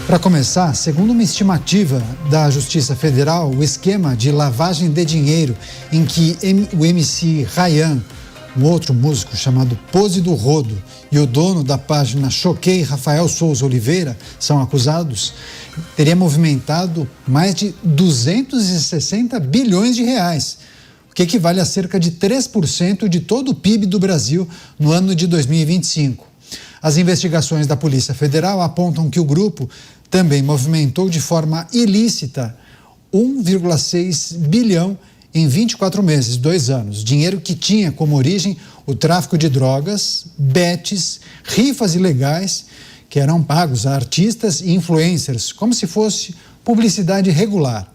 Para começar, segundo uma estimativa da Justiça Federal, o esquema de lavagem de dinheiro em que o MC Ryan, um outro músico chamado Pose do Rodo, e o dono da página Choquei, Rafael Souza Oliveira, são acusados, teria movimentado mais de 260 bilhões de reais, o que equivale a cerca de 3% de todo o PIB do Brasil no ano de 2025. As investigações da Polícia Federal apontam que o grupo também movimentou de forma ilícita 1,6 bilhão em 24 meses, 2 anos. Dinheiro que tinha como origem o tráfico de drogas, bets, rifas ilegais que eram pagos a artistas e influencers, como se fosse publicidade regular.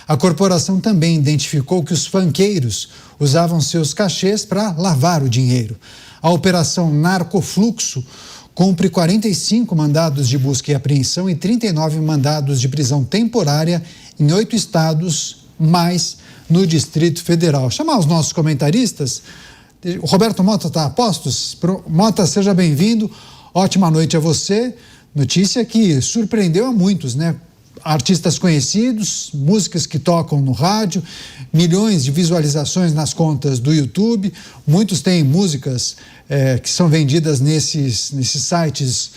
A corporação também identificou que os funkeiros usavam seus cachês para lavar o dinheiro. A operação Narcofluxo cumpre 45 mandados de busca e apreensão e 39 mandados de prisão temporária em 8 estados, mais no Distrito Federal. Chamar os nossos comentaristas. O Roberto Mota está a postos? Mota, seja bem-vindo. Ótima noite a você. Notícia que surpreendeu a muitos, né? Artistas conhecidos, músicas que tocam no rádio, milhões de visualizações nas contas do YouTube. Muitos têm músicas que são vendidas nesses sites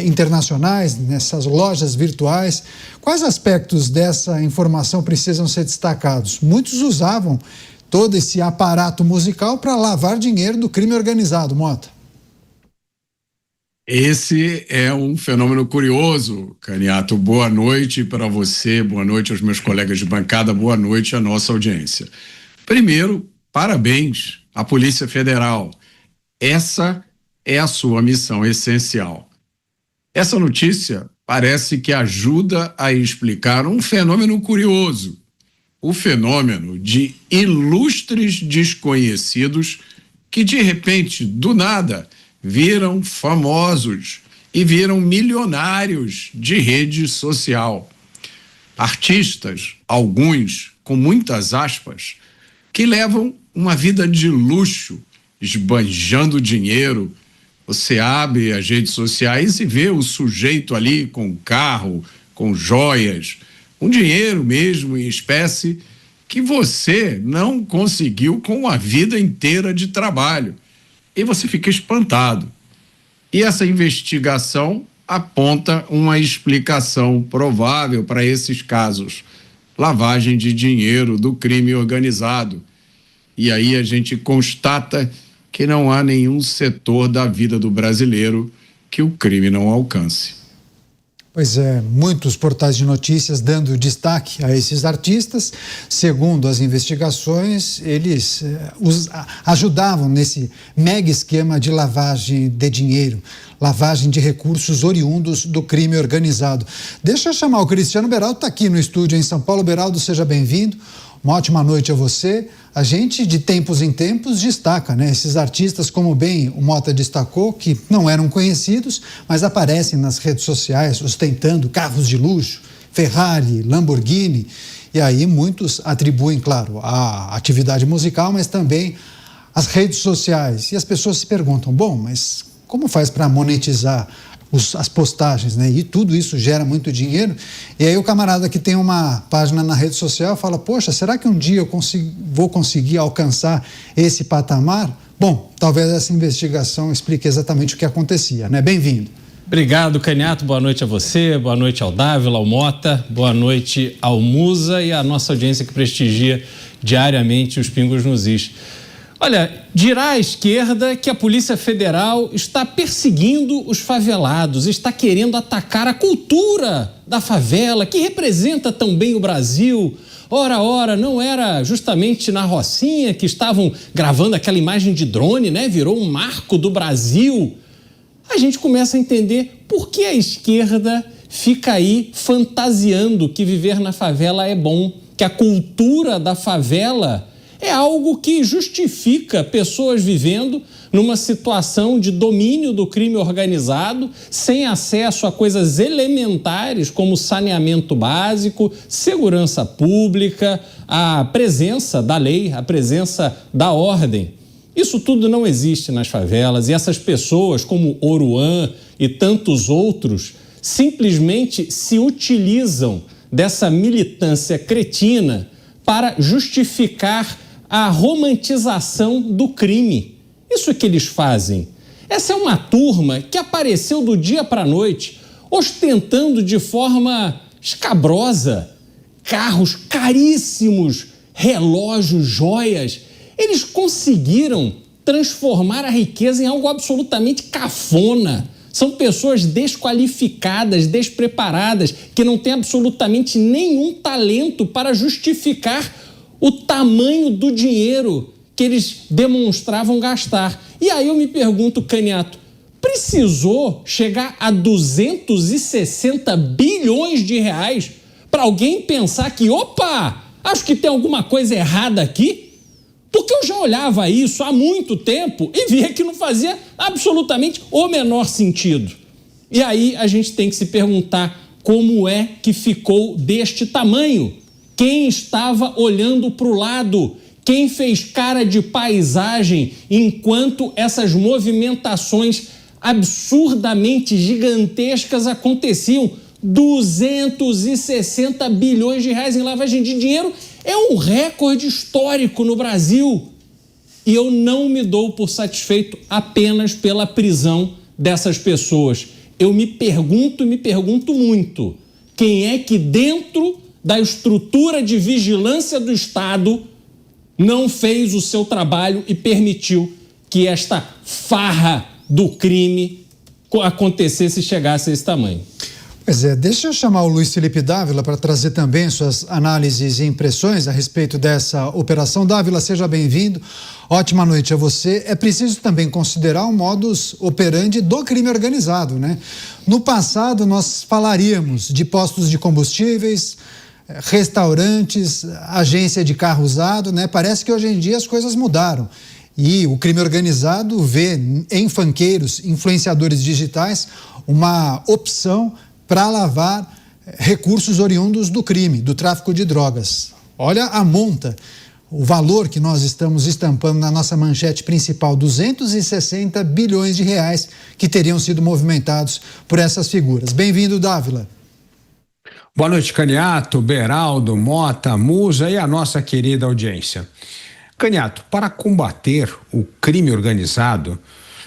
internacionais, nessas lojas virtuais. Quais aspectos dessa informação precisam ser destacados? Muitos usavam todo esse aparato musical para lavar dinheiro do crime organizado, Mota. Esse é um fenômeno curioso, Caniato. Boa noite para você, boa noite aos meus colegas de bancada, boa noite à nossa audiência. Primeiro, parabéns à Polícia Federal. Essa é a sua missão essencial. Essa notícia parece que ajuda a explicar um fenômeno curioso, o fenômeno de ilustres desconhecidos que, de repente, do nada, viram famosos e viram milionários de rede social. Artistas, alguns com muitas aspas, que levam uma vida de luxo, esbanjando dinheiro. Você abre as redes sociais e vê o sujeito ali com carro, com joias, com dinheiro mesmo em espécie que você não conseguiu com a vida inteira de trabalho. E você fica espantado. E essa investigação aponta uma explicação provável para esses casos. Lavagem de dinheiro do crime organizado. E aí a gente constata que não há nenhum setor da vida do brasileiro que o crime não alcance. Pois é, muitos portais de notícias dando destaque a esses artistas. Segundo as investigações, eles ajudavam nesse mega esquema de lavagem de dinheiro, lavagem de recursos oriundos do crime organizado. Deixa eu chamar o Cristiano Beraldo, está aqui no estúdio em São Paulo. Beraldo, seja bem-vindo. Uma ótima noite a você. A gente, de tempos em tempos, destaca, né? Esses artistas, como bem o Mota destacou, que não eram conhecidos, mas aparecem nas redes sociais ostentando carros de luxo, Ferrari, Lamborghini. E aí muitos atribuem, claro, a atividade musical, mas também as redes sociais. E as pessoas se perguntam, bom, mas como faz para monetizar as postagens, né? E tudo isso gera muito dinheiro. E aí o camarada que tem uma página na rede social fala, poxa, será que um dia eu vou conseguir alcançar esse patamar? Bom, talvez essa investigação explique exatamente o que acontecia, né? Bem-vindo. Obrigado, Caniato. Boa noite a você, boa noite ao Dávila, ao Mota, boa noite ao Musa e à nossa audiência que prestigia diariamente os Pingos nos Is. Olha, dirá à esquerda que a Polícia Federal está perseguindo os favelados, está querendo atacar a cultura da favela, que representa tão bem o Brasil. Ora, não era justamente na Rocinha que estavam gravando aquela imagem de drone, né? Virou um marco do Brasil. A gente começa a entender por que a esquerda fica aí fantasiando que viver na favela é bom, que a cultura da favela é algo que justifica pessoas vivendo numa situação de domínio do crime organizado, sem acesso a coisas elementares como saneamento básico, segurança pública, a presença da lei, a presença da ordem. Isso tudo não existe nas favelas e essas pessoas, como Oruan e tantos outros, simplesmente se utilizam dessa militância cretina para justificar a romantização do crime. Isso é que eles fazem. Essa é uma turma que apareceu do dia para a noite, ostentando de forma escabrosa carros caríssimos, relógios, joias. Eles conseguiram transformar a riqueza em algo absolutamente cafona. São pessoas desqualificadas, despreparadas, que não têm absolutamente nenhum talento para justificar o tamanho do dinheiro que eles demonstravam gastar. E aí eu me pergunto, Caniato, precisou chegar a 260 bilhões de reais para alguém pensar que, opa, acho que tem alguma coisa errada aqui? Porque eu já olhava isso há muito tempo e via que não fazia absolutamente o menor sentido. E aí a gente tem que se perguntar como é que ficou deste tamanho? Quem estava olhando para o lado? Quem fez cara de paisagem enquanto essas movimentações absurdamente gigantescas aconteciam? 260 bilhões de reais em lavagem de dinheiro é um recorde histórico no Brasil. E eu não me dou por satisfeito apenas pela prisão dessas pessoas. Eu me pergunto muito, quem é que dentro da estrutura de vigilância do Estado não fez o seu trabalho e permitiu que esta farra do crime acontecesse e chegasse a esse tamanho? Pois é, deixa eu chamar o Luiz Felipe Dávila para trazer também suas análises e impressões a respeito dessa operação. Dávila, seja bem-vindo. Ótima noite a você. É preciso também considerar o modus operandi do crime organizado, né? No passado, nós falaríamos de postos de combustíveis, restaurantes, agência de carro usado, né? Parece que hoje em dia as coisas mudaram. E o crime organizado vê em funqueiros, influenciadores digitais, uma opção para lavar recursos oriundos do crime, do tráfico de drogas. Olha a monta, o valor que nós estamos estampando na nossa manchete principal, 260 bilhões de reais que teriam sido movimentados por essas figuras. Bem-vindo, Dávila. Boa noite, Caniato, Beraldo, Mota, Musa e a nossa querida audiência. Caniato, para combater o crime organizado,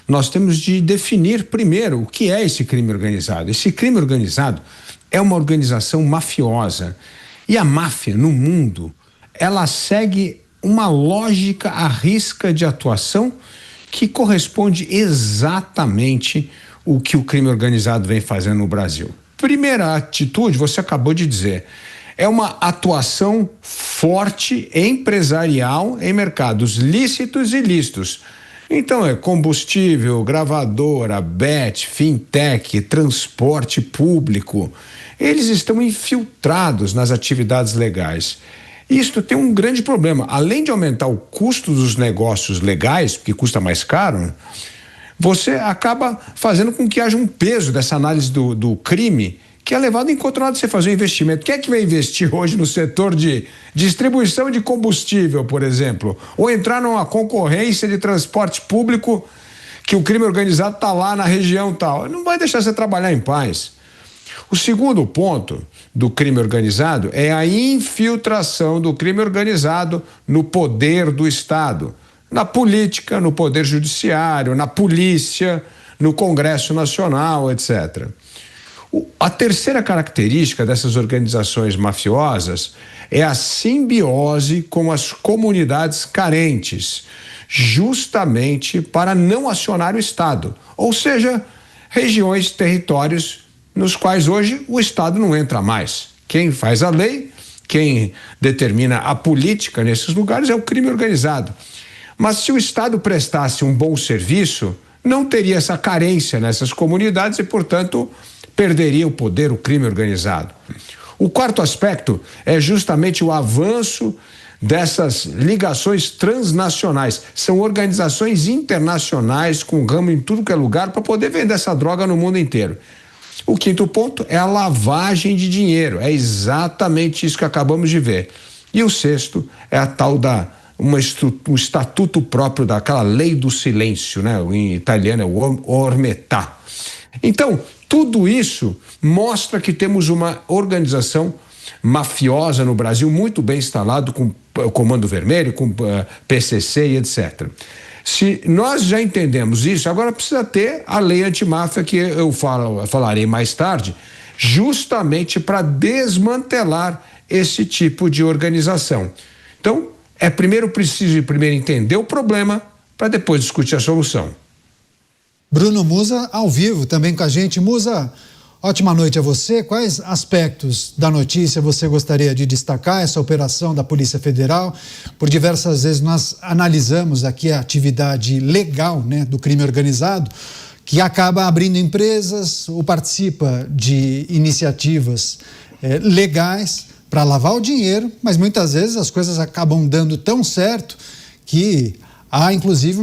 nós temos de definir primeiro o que é esse crime organizado. Esse crime organizado é uma organização mafiosa. E a máfia, no mundo, ela segue uma lógica à risca de atuação que corresponde exatamente o que o crime organizado vem fazendo no Brasil. Primeira atitude, você acabou de dizer, é uma atuação forte empresarial em mercados lícitos e ilícitos. Então é combustível, gravadora, bet, fintech, transporte público. Eles estão infiltrados nas atividades legais. Isto tem um grande problema. Além de aumentar o custo dos negócios legais, porque custa mais caro, você acaba fazendo com que haja um peso dessa análise do crime que é levado em conta na hora de você fazer um investimento. Quem é que vai investir hoje no setor de distribuição de combustível, por exemplo? Ou entrar numa concorrência de transporte público que o crime organizado está lá na região tal? Não vai deixar você trabalhar em paz. O segundo ponto do crime organizado é a infiltração do crime organizado no poder do Estado, na política, no poder judiciário, na polícia, no Congresso Nacional, etc. A terceira característica dessas organizações mafiosas é a simbiose com as comunidades carentes, justamente para não acionar o Estado, ou seja, regiões, territórios nos quais hoje o Estado não entra mais. Quem faz a lei, quem determina a política nesses lugares é o crime organizado. Mas se o Estado prestasse um bom serviço, não teria essa carência nessas comunidades e, portanto, perderia o poder o crime organizado. O quarto aspecto é justamente o avanço dessas ligações transnacionais. São organizações internacionais com ramo em tudo que é lugar para poder vender essa droga no mundo inteiro. O quinto ponto é a lavagem de dinheiro. É exatamente isso que acabamos de ver. E o sexto é a tal um estatuto próprio daquela lei do silêncio, né? Em italiano é o omertà. Então, Tudo isso mostra que temos uma organização mafiosa no Brasil muito bem instalado, com Comando Vermelho, com PCC e etc. Se nós já entendemos isso, agora precisa ter a lei antimáfia, que eu falarei mais tarde, justamente para desmantelar esse tipo de organização. Então, primeiro preciso entender o problema para depois discutir a solução. Bruno Musa, ao vivo também com a gente. Musa, ótima noite a você. Quais aspectos da notícia você gostaria de destacar, essa operação da Polícia Federal? Por diversas vezes nós analisamos aqui a atividade legal, né, do crime organizado, que acaba abrindo empresas ou participa de iniciativas legais para lavar o dinheiro, mas muitas vezes as coisas acabam dando tão certo que há inclusive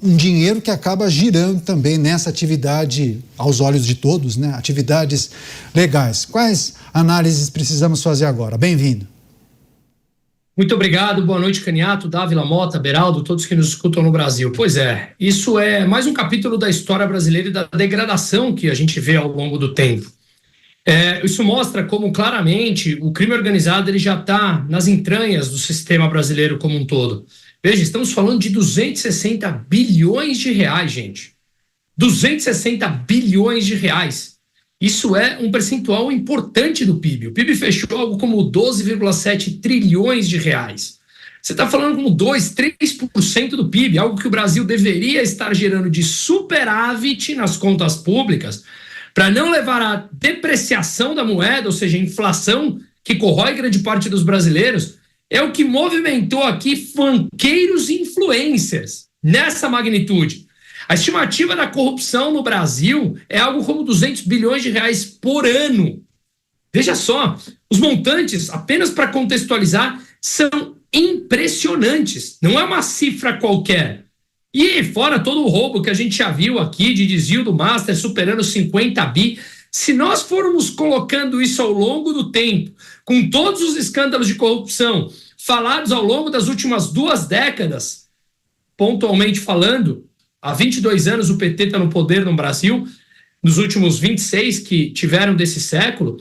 um dinheiro que acaba girando também nessa atividade, aos olhos de todos, né? Atividades legais. Quais análises precisamos fazer agora? Bem-vindo. Muito obrigado, boa noite, Caniato, Dávila, Mota, Beraldo, todos que nos escutam no Brasil. Pois é, isso é mais um capítulo da história brasileira e da degradação que a gente vê ao longo do tempo. Isso mostra como claramente o crime organizado ele já está nas entranhas do sistema brasileiro como um todo. Veja, estamos falando de 260 bilhões de reais, gente. 260 bilhões de reais. Isso é um percentual importante do PIB. O PIB fechou algo como 12,7 trilhões de reais. Você está falando como 2, 3% do PIB, algo que o Brasil deveria estar gerando de superávit nas contas públicas, para não levar à depreciação da moeda, ou seja, a inflação que corrói grande parte dos brasileiros, é o que movimentou aqui funkeiros e influencers nessa magnitude. A estimativa da corrupção no Brasil é algo como 200 bilhões de reais por ano. Veja só, os montantes, apenas para contextualizar, são impressionantes. Não é uma cifra qualquer. E fora todo o roubo que a gente já viu aqui de desvio do Master superando 50 bi, se nós formos colocando isso ao longo do tempo, com todos os escândalos de corrupção falados ao longo das últimas 2 décadas, pontualmente falando, há 22 anos o PT está no poder no Brasil, nos últimos 26 que tiveram desse século,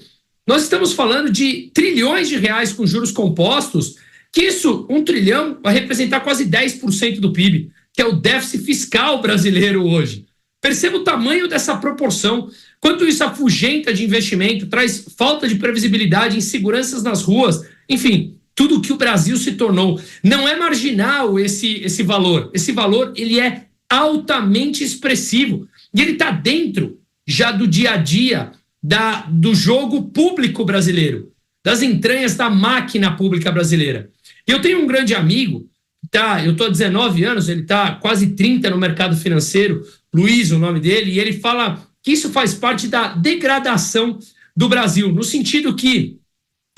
nós estamos falando de trilhões de reais com juros compostos, que isso, 1 trilhão, vai representar quase 10% do PIB, que é o déficit fiscal brasileiro hoje. Perceba o tamanho dessa proporção, quanto isso afugenta de investimento, traz falta de previsibilidade, inseguranças nas ruas, enfim, tudo o que o Brasil se tornou. Não é marginal esse valor. Esse valor ele é altamente expressivo e ele está dentro já do dia a dia do jogo público brasileiro, das entranhas da máquina pública brasileira. Eu tenho um grande amigo, eu estou há 19 anos, ele está quase 30 no mercado financeiro, Luiz, o nome dele, e ele fala que isso faz parte da degradação do Brasil, no sentido que,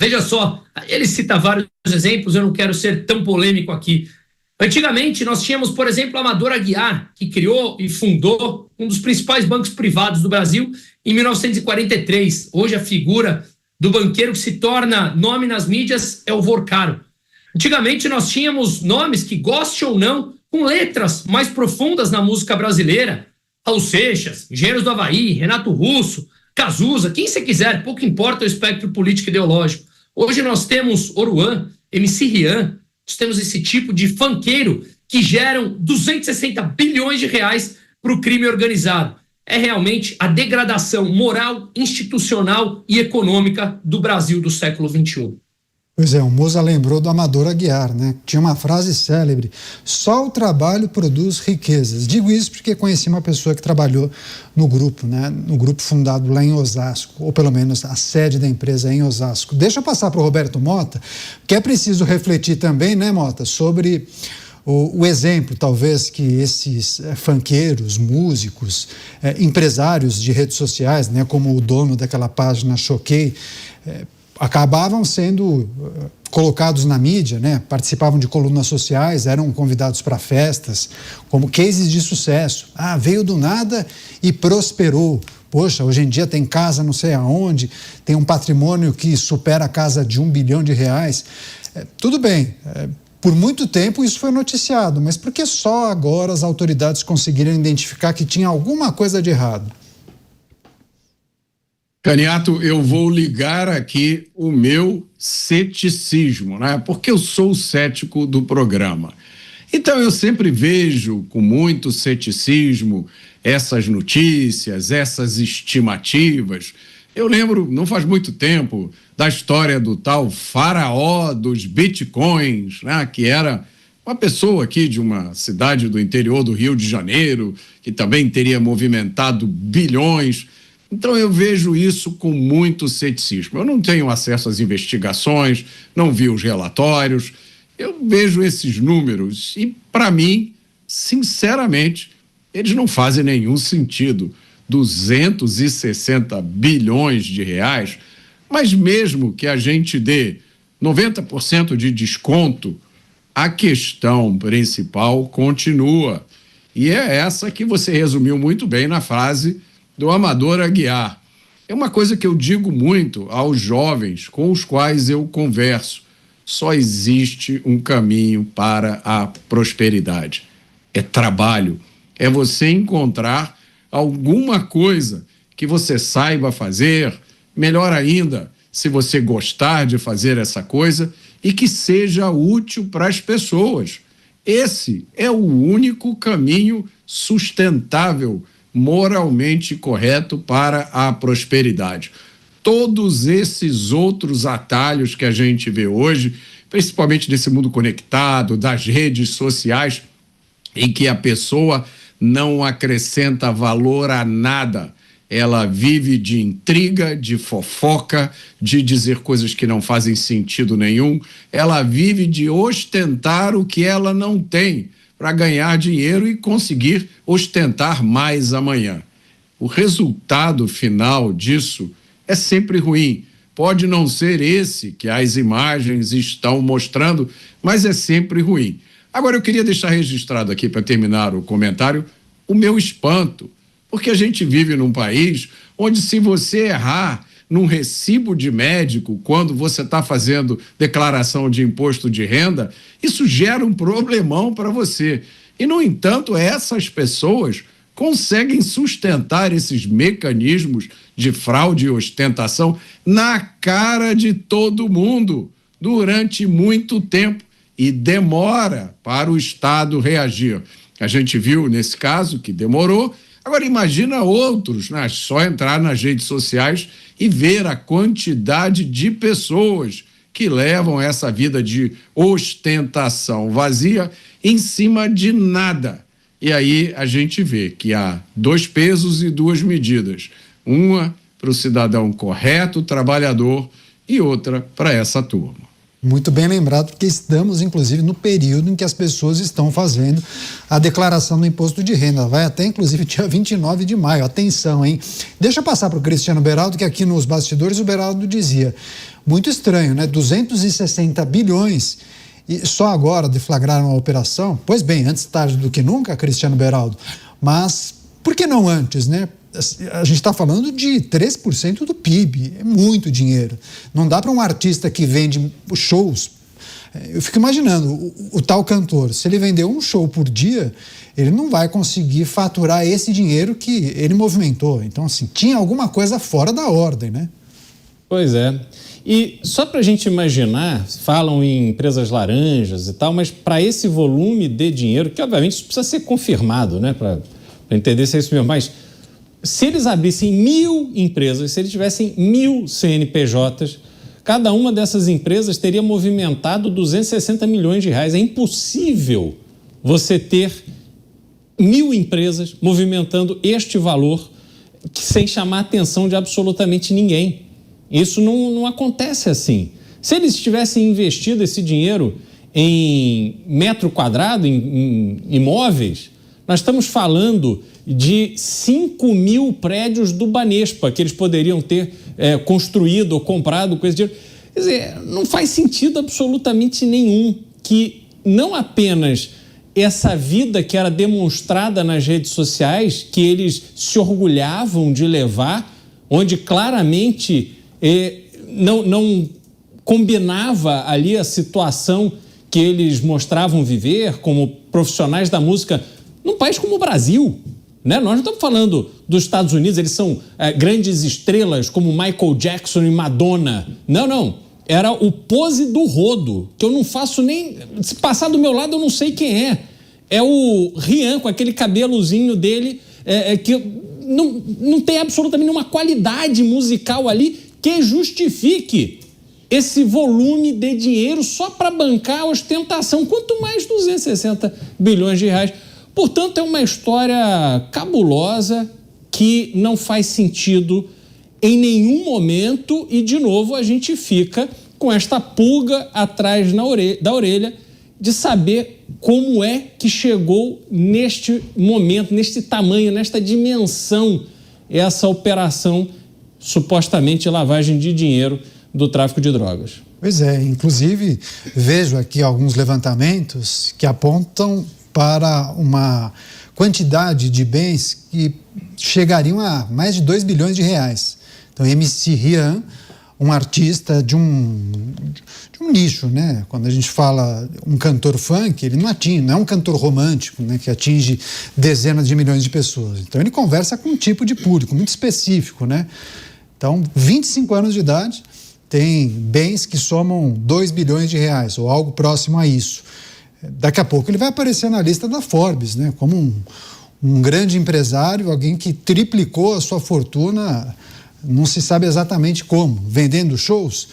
veja só, ele cita vários exemplos, eu não quero ser tão polêmico aqui. Antigamente, nós tínhamos, por exemplo, Amador Aguiar, que criou e fundou um dos principais bancos privados do Brasil em 1943. Hoje, a figura do banqueiro que se torna nome nas mídias é o Vorcaro. Antigamente, nós tínhamos nomes que, goste ou não, com letras mais profundas na música brasileira. Raul Seixas, Engenheiros do Havaí, Renato Russo, Cazuza, quem você quiser, pouco importa o espectro político e ideológico. Hoje nós temos Oruan, MC Rian, nós temos esse tipo de funkeiro que geram 260 bilhões de reais para o crime organizado. É realmente a degradação moral, institucional e econômica do Brasil do século XXI. Pois é, o Musa lembrou do Amador Aguiar, né? Tinha uma frase célebre: só o trabalho produz riquezas. Digo isso porque conheci uma pessoa que trabalhou no grupo, né? No grupo fundado lá em Osasco, ou pelo menos a sede da empresa é em Osasco. Deixa eu passar para o Roberto Mota, que é preciso refletir também, né, Mota, sobre o exemplo, talvez, que esses funkeiros, músicos, empresários de redes sociais, né, como o dono daquela página Choquei, acabavam sendo colocados na mídia, né? Participavam de colunas sociais, eram convidados para festas, como cases de sucesso. Veio do nada e prosperou. Poxa, hoje em dia tem casa não sei aonde, tem um patrimônio que supera a casa de 1 bilhão de reais. Tudo bem, por muito tempo isso foi noticiado, mas por que só agora as autoridades conseguiram identificar que tinha alguma coisa de errado? Caniato, eu vou ligar aqui o meu ceticismo, né? Porque eu sou o cético do programa. Então eu sempre vejo com muito ceticismo essas notícias, essas estimativas. Eu lembro, não faz muito tempo, da história do tal faraó dos bitcoins, né? Que era uma pessoa aqui de uma cidade do interior do Rio de Janeiro, que também teria movimentado bilhões. Então eu vejo isso com muito ceticismo. Eu não tenho acesso às investigações, não vi os relatórios, eu vejo esses números e, para mim, sinceramente, eles não fazem nenhum sentido. 260 bilhões de reais, mas mesmo que a gente dê 90% de desconto, a questão principal continua. E é essa que você resumiu muito bem na frase do Amador Aguiar. É uma coisa que eu digo muito aos jovens com os quais eu converso. Só existe um caminho para a prosperidade. É trabalho. É você encontrar alguma coisa que você saiba fazer, melhor ainda, se você gostar de fazer essa coisa e que seja útil para as pessoas. Esse é o único caminho sustentável, moralmente correto para a prosperidade. Todos esses outros atalhos que a gente vê hoje, principalmente nesse mundo conectado, das redes sociais, em que a pessoa não acrescenta valor a nada, ela vive de intriga, de fofoca, de dizer coisas que não fazem sentido nenhum, ela vive de ostentar o que ela não tem para ganhar dinheiro e conseguir ostentar mais amanhã. O resultado final disso é sempre ruim. Pode não ser esse que as imagens estão mostrando, mas é sempre ruim. Agora, eu queria deixar registrado aqui, para terminar o comentário, o meu espanto, porque a gente vive num país onde, se você errar num recibo de médico, quando você está fazendo declaração de imposto de renda, isso gera um problemão para você. E, no entanto, essas pessoas conseguem sustentar esses mecanismos de fraude e ostentação na cara de todo mundo durante muito tempo e demora para o Estado reagir. A gente viu nesse caso que demorou. Agora imagina outros, né? Só entrar nas redes sociais e ver a quantidade de pessoas que levam essa vida de ostentação vazia em cima de nada. E aí a gente vê que há 2 pesos e 2 medidas. Uma para o cidadão correto, trabalhador, e outra para essa turma. Muito bem lembrado, porque estamos, inclusive, no período em que as pessoas estão fazendo a declaração do imposto de renda. Vai até, inclusive, dia 29 de maio. Atenção, hein? Deixa eu passar para o Cristiano Beraldo, que aqui nos bastidores o Beraldo dizia. Muito estranho, né? 260 bilhões e só agora deflagraram a operação. Pois bem, antes tarde do que nunca, Cristiano Beraldo. Mas por que não antes, né? A gente está falando de 3% do PIB, é muito dinheiro. Não dá para um artista que vende shows. Eu fico imaginando, o tal cantor, se ele vender um show por dia, ele não vai conseguir faturar esse dinheiro que ele movimentou. Então, assim, tinha alguma coisa fora da ordem, né? Pois é. E só para a gente imaginar, falam em empresas laranjas e tal, mas para esse volume de dinheiro, que obviamente isso precisa ser confirmado, né? Para entender se é isso mesmo, mas se eles abrissem 1.000 empresas, se eles tivessem 1.000 CNPJs, cada uma dessas empresas teria movimentado 260 milhões de reais. É impossível você ter 1.000 empresas movimentando este valor sem chamar a atenção de absolutamente ninguém. Isso não acontece assim. Se eles tivessem investido esse dinheiro em metro quadrado, em imóveis, nós estamos falando de 5.000 prédios do Banespa que eles poderiam ter construído ou comprado com esse dinheiro. Quer dizer, não faz sentido absolutamente nenhum que não apenas essa vida que era demonstrada nas redes sociais, que eles se orgulhavam de levar, onde claramente não combinava ali a situação que eles mostravam viver como profissionais da música num país como o Brasil, né? Nós não estamos falando dos Estados Unidos, eles são grandes estrelas como Michael Jackson e Madonna. Não. Era o Pose do Rodo, que eu não faço nem... Se passar do meu lado, eu não sei quem é. É o Rian, com aquele cabelozinho dele, que não tem absolutamente nenhuma qualidade musical ali que justifique esse volume de dinheiro só para bancar a ostentação, quanto mais 260 bilhões de reais. Portanto, é uma história cabulosa que não faz sentido em nenhum momento e, de novo, a gente fica com esta pulga atrás da orelha de saber como é que chegou neste momento, neste tamanho, nesta dimensão, essa operação supostamente lavagem de dinheiro do tráfico de drogas. Pois é, inclusive vejo aqui alguns levantamentos que apontam para uma quantidade de bens que chegariam a mais de 2 bilhões de reais. Então, MC Rian, um artista de um nicho, né? Quando a gente fala um cantor funk, ele não é um cantor romântico, né? Que atinge dezenas de milhões de pessoas. Então, ele conversa com um tipo de público muito específico, né? Então, 25 anos de idade, tem bens que somam 2 bilhões de reais, ou algo próximo a isso. Daqui a pouco ele vai aparecer na lista da Forbes, né? Como um grande empresário, alguém que triplicou a sua fortuna, não se sabe exatamente como, vendendo shows,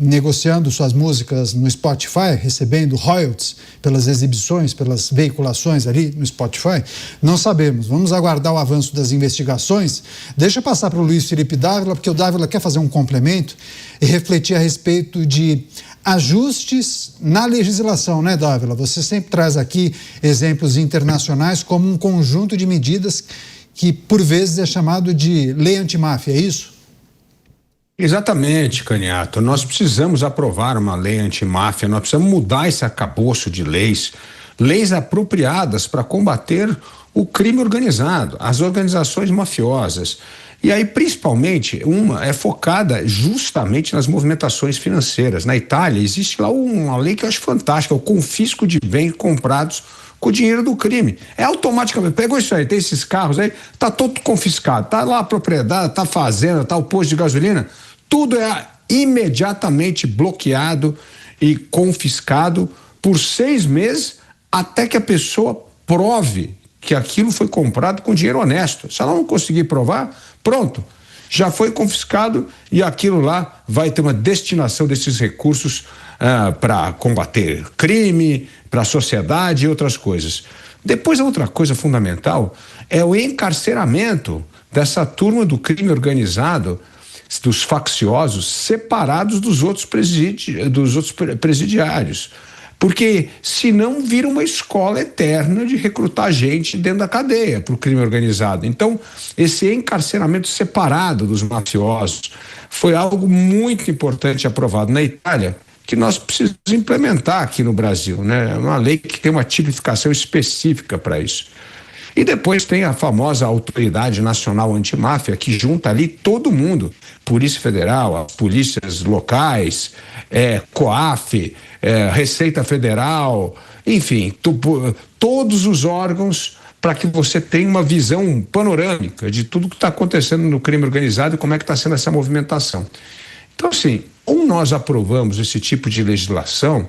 negociando suas músicas no Spotify, recebendo royalties pelas exibições, pelas veiculações ali no Spotify. Não sabemos. Vamos aguardar o avanço das investigações. Deixa eu passar para o Luiz Felipe Dávila, porque o Dávila quer fazer um complemento e refletir a respeito de ajustes na legislação, né, Dávila? Você sempre traz aqui exemplos internacionais como um conjunto de medidas que, por vezes, é chamado de lei antimáfia, é isso? Exatamente, Caniato. Nós precisamos aprovar uma lei antimáfia, nós precisamos mudar esse arcabouço de leis apropriadas para combater o crime organizado, as organizações mafiosas. E aí, principalmente, uma é focada justamente nas movimentações financeiras. Na Itália, existe lá uma lei que eu acho fantástica, o confisco de bens comprados com o dinheiro do crime. É automaticamente, pegou isso aí, tem esses carros aí, tá todo confiscado, tá lá a propriedade, tá a fazenda, tá o posto de gasolina, tudo é imediatamente bloqueado e confiscado por 6 meses até que a pessoa prove que aquilo foi comprado com dinheiro honesto. Se ela não conseguir provar, pronto, já foi confiscado e aquilo lá vai ter uma destinação desses recursos para combater crime, para a sociedade e outras coisas. Depois, a outra coisa fundamental é o encarceramento dessa turma do crime organizado, dos facciosos, separados dos outros presidiários. Porque senão vira uma escola eterna de recrutar gente dentro da cadeia para o crime organizado. Então, esse encarceramento separado dos mafiosos foi algo muito importante aprovado na Itália, que nós precisamos implementar aqui no Brasil, né? É uma lei que tem uma tipificação específica para isso. E depois tem a famosa Autoridade Nacional Antimáfia, que junta ali todo mundo, Polícia Federal, as polícias locais, COAF, Receita Federal, enfim, todos os órgãos, para que você tenha uma visão panorâmica de tudo que está acontecendo no crime organizado e como é que está sendo essa movimentação. Então, assim, ou nós aprovamos esse tipo de legislação,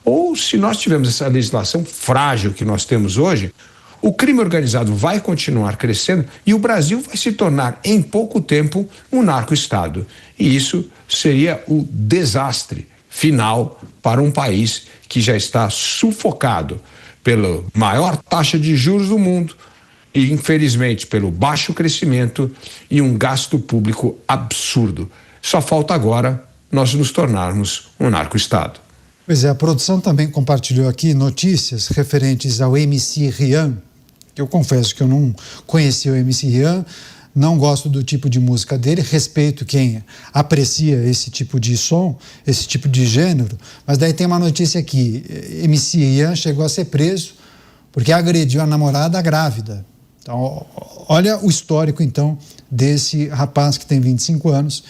ou se nós tivermos essa legislação frágil que nós temos hoje, o crime organizado vai continuar crescendo e o Brasil vai se tornar, em pouco tempo, um narco-estado. E isso seria o desastre final para um país que já está sufocado pela maior taxa de juros do mundo e, infelizmente, pelo baixo crescimento e um gasto público absurdo. Só falta agora nós nos tornarmos um narco-estado. Pois é, a produção também compartilhou aqui notícias referentes ao MC Rian, que eu confesso que eu não conhecia o MC Rian, não gosto do tipo de música dele, respeito quem aprecia esse tipo de som, esse tipo de gênero, mas daí tem uma notícia aqui, MC Rian chegou a ser preso porque agrediu a namorada grávida. Então, olha o histórico, então, desse rapaz que tem 25 anos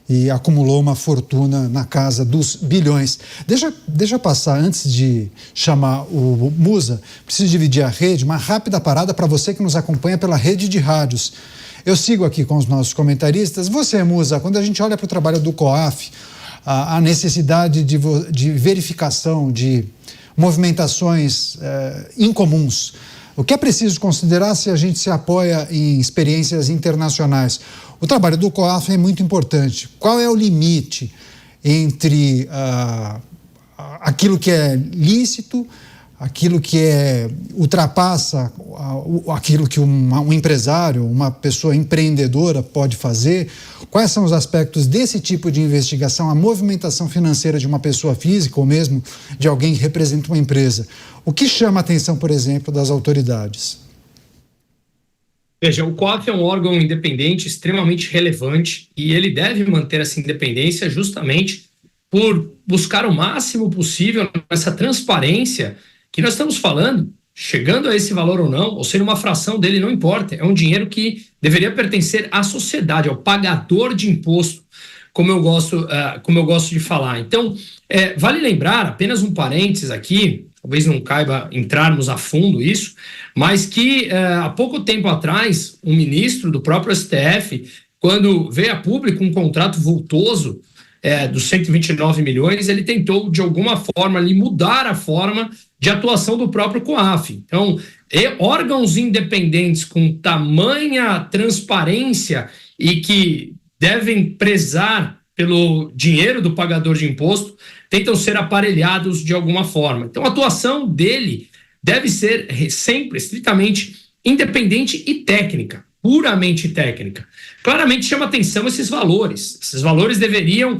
e acumulou uma fortuna na casa dos bilhões. Deixa eu passar, antes de chamar o Musa, preciso dividir a rede, uma rápida parada para você que nos acompanha pela rede de rádios. Eu sigo aqui com os nossos comentaristas. Você, Musa, quando a gente olha para o trabalho do COAF, a necessidade de verificação de movimentações incomuns, o que é preciso considerar se a gente se apoia em experiências internacionais? O trabalho do COAF é muito importante. Qual é o limite entre aquilo que é lícito, aquilo que ultrapassa aquilo que um empresário, uma pessoa empreendedora pode fazer? Quais são os aspectos desse tipo de investigação, a movimentação financeira de uma pessoa física ou mesmo de alguém que representa uma empresa? O que chama a atenção, por exemplo, das autoridades? Veja, o COAF é um órgão independente extremamente relevante e ele deve manter essa independência justamente por buscar o máximo possível essa transparência que nós estamos falando, chegando a esse valor ou não, ou sendo uma fração dele, não importa, é um dinheiro que deveria pertencer à sociedade, ao pagador de imposto, como eu gosto de falar. Então, vale lembrar, apenas um parênteses aqui, talvez não caiba entrarmos a fundo isso, mas que há pouco tempo atrás, um ministro do próprio STF, quando veio a público um contrato vultoso dos 129 milhões, ele tentou, de alguma forma, ali, mudar a forma de atuação do próprio COAF. Então, órgãos independentes com tamanha transparência e que devem prezar pelo dinheiro do pagador de imposto, tentam ser aparelhados de alguma forma. Então, a atuação dele deve ser sempre estritamente independente e técnica, puramente técnica. Claramente chama atenção esses valores. Esses valores deveriam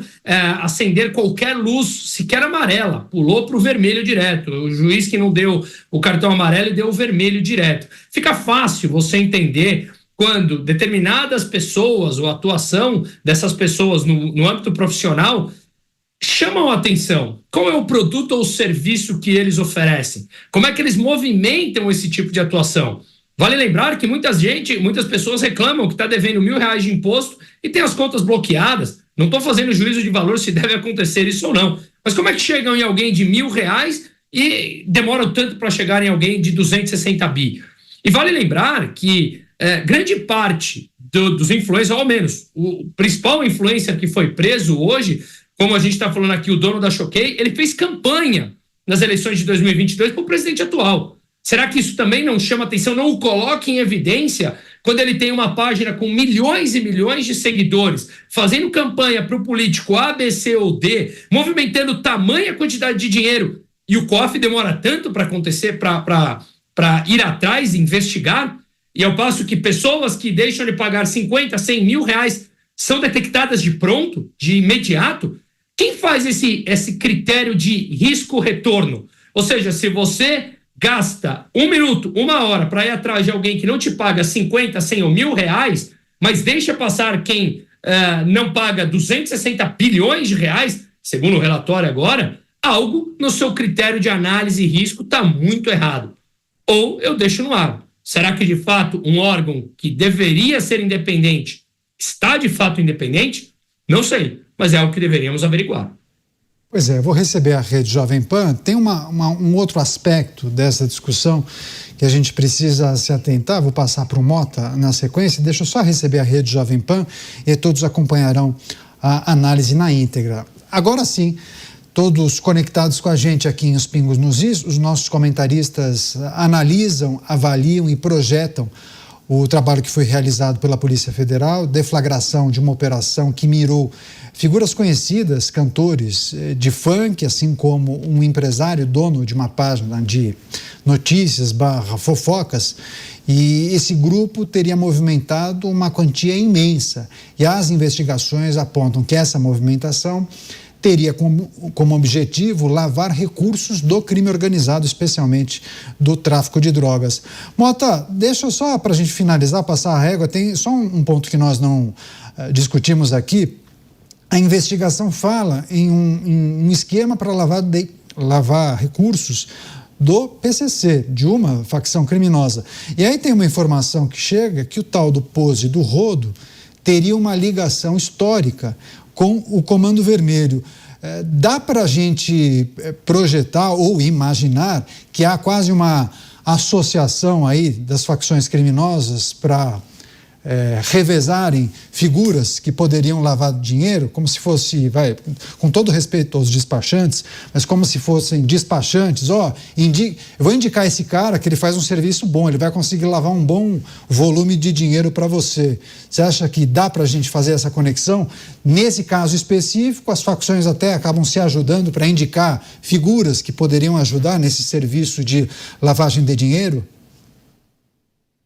acender qualquer luz, sequer amarela. Pulou para o vermelho direto. O juiz que não deu o cartão amarelo deu o vermelho direto. Fica fácil você entender quando determinadas pessoas ou a atuação dessas pessoas no âmbito profissional chamam a atenção. Qual é o produto ou serviço que eles oferecem? Como é que eles movimentam esse tipo de atuação? Vale lembrar que muitas pessoas reclamam que está devendo R$1.000 de imposto e tem as contas bloqueadas. Não estou fazendo juízo de valor se deve acontecer isso ou não. Mas como é que chegam em alguém de R$1.000 e demoram tanto para chegar em alguém de 260 bi? E vale lembrar que grande parte dos influencers, ou ao menos o principal influencer que foi preso hoje, como a gente está falando aqui, o dono da Choquei, ele fez campanha nas eleições de 2022 para o presidente atual. Será que isso também não chama atenção, não o coloca em evidência quando ele tem uma página com milhões e milhões de seguidores, fazendo campanha para o político A, B, C ou D, movimentando tamanha quantidade de dinheiro, e o COAF demora tanto para acontecer, para ir atrás e investigar, e ao passo que pessoas que deixam de pagar 50, 100 mil reais são detectadas de pronto, de imediato? Quem faz esse critério de risco-retorno? Ou seja, se você gasta 1 minuto, 1 hora para ir atrás de alguém que não te paga 50, 100 ou R$1.000, mas deixa passar quem não paga 260 bilhões de reais, segundo o relatório agora, algo no seu critério de análise e risco está muito errado. Ou eu deixo no ar. Será que, de fato, um órgão que deveria ser independente está, de fato, independente? Não sei, mas é algo que deveríamos averiguar. Pois é, eu vou receber a Rede Jovem Pan. Tem um outro aspecto dessa discussão que a gente precisa se atentar. Vou passar para o Mota na sequência. Deixa eu só receber a Rede Jovem Pan e todos acompanharão a análise na íntegra. Agora sim, todos conectados com a gente aqui em Os Pingos nos Is, os nossos comentaristas analisam, avaliam e projetam o trabalho que foi realizado pela Polícia Federal, deflagração de uma operação que mirou figuras conhecidas, cantores de funk, assim como um empresário, dono de uma página de notícias / fofocas, e esse grupo teria movimentado uma quantia imensa. E as investigações apontam que essa movimentação teria como objetivo lavar recursos do crime organizado, especialmente do tráfico de drogas. Mota, deixa só para a gente finalizar, passar a régua, tem só um ponto que nós não discutimos aqui. A investigação fala em um esquema para lavar recursos do PCC, de uma facção criminosa. E aí tem uma informação que chega que o tal do Pose do Rodo teria uma ligação histórica com o Comando Vermelho. Dá para a gente projetar ou imaginar que há quase uma associação aí das facções criminosas para revezarem figuras que poderiam lavar dinheiro, como se fosse, com todo respeito aos despachantes, mas como se fossem despachantes. Eu vou indicar esse cara que ele faz um serviço bom, ele vai conseguir lavar um bom volume de dinheiro para você. Você acha que dá para a gente fazer essa conexão? Nesse caso específico, as facções até acabam se ajudando para indicar figuras que poderiam ajudar nesse serviço de lavagem de dinheiro?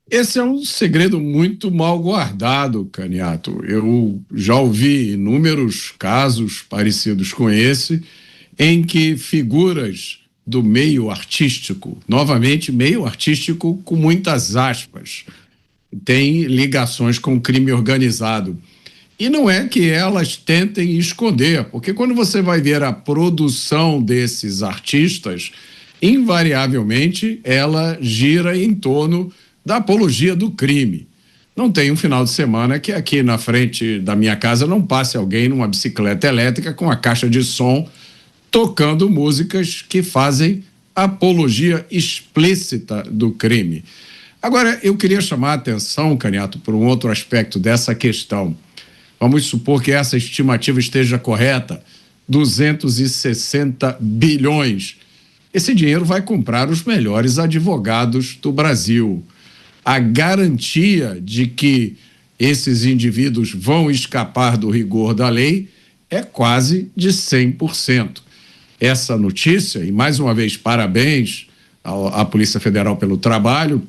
Esse é um segredo muito mal guardado, Caniato. Eu já ouvi inúmeros casos parecidos com esse, em que figuras do meio artístico, novamente meio artístico com muitas aspas, têm ligações com o crime organizado. E não é que elas tentem esconder, porque quando você vai ver a produção desses artistas, invariavelmente ela gira em torno da apologia do crime. Não tem um final de semana que aqui na frente da minha casa não passe alguém numa bicicleta elétrica com a caixa de som tocando músicas que fazem apologia explícita do crime. Agora, eu queria chamar a atenção, Caniato, por um outro aspecto dessa questão. Vamos supor que essa estimativa esteja correta, 260 bilhões. Esse dinheiro vai comprar os melhores advogados do Brasil. A garantia de que esses indivíduos vão escapar do rigor da lei é quase de 100%. Essa notícia, e mais uma vez parabéns à Polícia Federal pelo trabalho,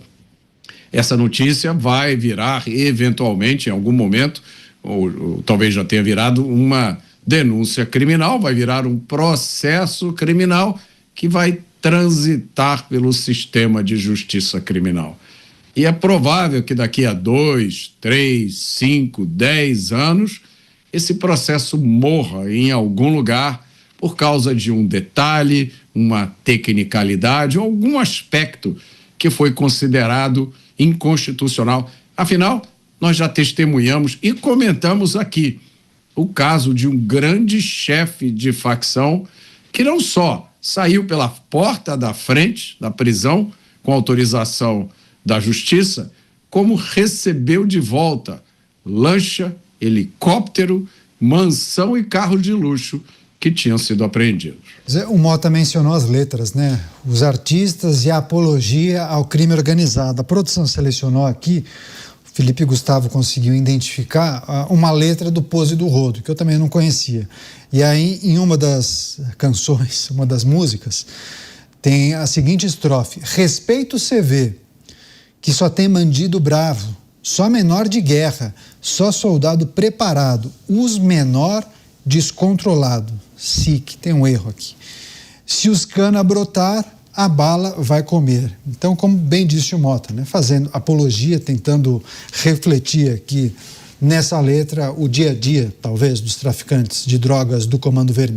essa notícia vai virar eventualmente, em algum momento, ou talvez já tenha virado uma denúncia criminal, vai virar um processo criminal que vai transitar pelo sistema de justiça criminal. E é provável que daqui a 2, 3, 5, 10 anos, esse processo morra em algum lugar por causa de um detalhe, uma tecnicalidade ou algum aspecto que foi considerado inconstitucional. Afinal, nós já testemunhamos e comentamos aqui o caso de um grande chefe de facção que não só saiu pela porta da frente da prisão com autorização da Justiça, como recebeu de volta lancha, helicóptero, mansão e carro de luxo que tinham sido apreendidos. O Mota mencionou as letras, né? Os artistas e a apologia ao crime organizado. A produção selecionou aqui, o Felipe Gustavo conseguiu identificar uma letra do Pose do Rodo, que eu também não conhecia. E aí, em uma das canções, uma das músicas, tem a seguinte estrofe: respeito o CV, que só tem bandido bravo, só menor de guerra, só soldado preparado, os menor descontrolado. SIC, tem um erro aqui. Se os cana brotar, a bala vai comer. Então, como bem disse o Mota, né, fazendo apologia, tentando refletir aqui nessa letra o dia a dia, talvez, dos traficantes de drogas do Comando Vermelho.